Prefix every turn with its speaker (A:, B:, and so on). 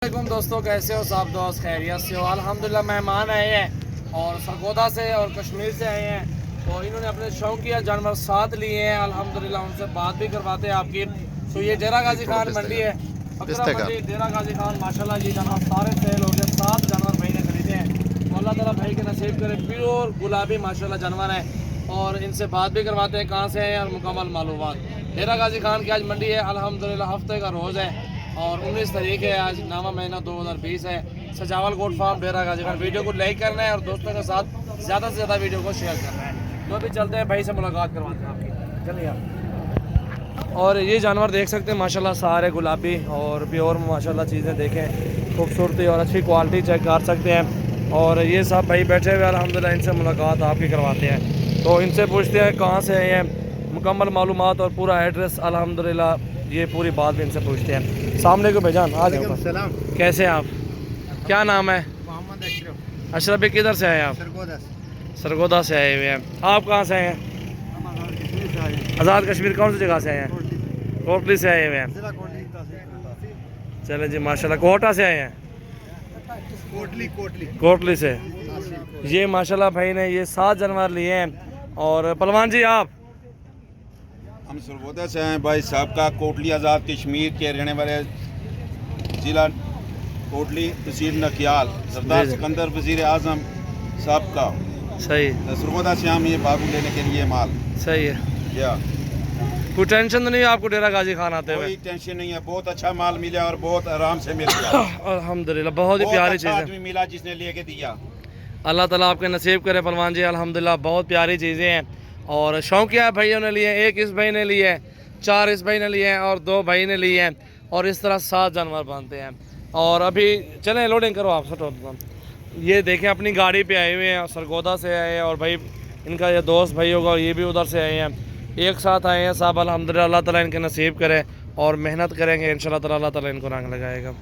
A: वालेकुम दोस्तों, कैसे हो सब दोस्त? खैरियत से हो? अल्हम्दुलिल्लाह। मेहमान आए हैं और सरगोदा से और कश्मीर से आए हैं, तो इन्होंने अपने शौकिया जानवर साथ लिए हैं। अल्हम्दुलिल्लाह उनसे बात भी करवाते हैं आपकी। तो ये डेरा गाजी खान मंडी है, बकरा मंडी डेरा गाजी खान। माशाल्लाह जी जानवर सारे सेल हो गए, 7 जानवर भाई ने खरीदे हैं। तो अल्लाह ताला भाई के नसीब करे। प्योर गुलाबी माशाल्लाह जानवर है और इनसे बात भी करवाते हैं कहाँ से हैं और मुकम्मल मालूमात। डेरा गाजी खान की आज मंडी है अल्हम्दुलिल्लाह, हफ्ते का रोज़ है और 19 तारीख है आज, नामा महीना 2020 है। सजावल गोट फार्म डेरा गाजी खान। वीडियो को लाइक करना है और दोस्तों के साथ ज़्यादा से ज़्यादा वीडियो को शेयर करना है। तो अभी चलते हैं भाई से मुलाकात करवाते हैं आपकी, चलिए आप। और ये जानवर देख सकते हैं माशाल्लाह सारे गुलाबी और प्योर माशाल्लाह चीज़ें देखें, खूबसूरती और अच्छी क्वालिटी चेक कर सकते हैं। और ये सब भाई बैठे हुए अल्हम्दुलिल्लाह, इनसे मुलाकात आपकी करवाते हैं। तो इनसे पूछते हैं कहाँ से आए हैं, मुकम्मल मालूमात और पूरा एड्रेस अल्हम्दुलिल्लाह, ये पूरी बात भी इनसे पूछते हैं। सामने को भेजान आ जाओ। कैसे हैं आप? क्या नाम है?
B: मोहम्मद अशरफ।
A: अशरफ भाई किधर से आए हैं आप? सरगोदा से आए हुए हैं। आप कहाँ से आए हैं? आज़ाद कश्मीर। कौन सी जगह से आए हैं? कोटली से आए हुए हैं। चले जी माशाल्लाह। कोटा से आए हैं? कोटली से। ये माशाल्लाह भाई ने ये 7 जानवर लिए हैं। और पलवान जी आप?
C: हम सरगोदा से हैं भाई साहब का, कोटली आज़ाद कश्मीर के रहने वाले, ज़िला कोटली, तहसील नकियाल, सरदार सिकंदर वज़ीर आज़म साहब का।
A: सही।
C: सरगोदा से हम ये बाबू लेने के लिए माल।
A: सही है।
C: क्या
A: कोई टेंशन तो नहीं है आपको डेरा गाजी खान आते हुए?
C: कोई टेंशन नहीं है, बहुत अच्छा माल मिला और बहुत आराम से मिल गया।
A: अल्हम्दुलिल्लाह बहुत ही प्यारी
C: अच्छा
A: चीज़
C: आदमी मिला जिसने लेके दिया।
A: अल्लाह ताला आपके नसीब करे पलवान जी। अल्हम्दुलिल्लाह बहुत प्यारी चीज़ें हैं और शौकिया भाइयों ने लिए, एक इस भाई ने लिए, 4 इस भाई ने लिए हैं और 2 भाई ने लिए हैं और इस तरह 7 जानवर बनते हैं। और अभी चलें लोडिंग करो आप सब। ये देखें अपनी गाड़ी पे आए हुए हैं, सरगोदा से आए हैं और भाई इनका ये दोस्त भाई होगा, ये भी उधर से आए हैं, एक साथ आए हैं सब। अल्हम्दुलिल्लाह अल्लाह ताला इनके नसीब करे और मेहनत करेंगे इंशाल्लाह ताला, अल्लाह ताला इनको रंग लगाएगा।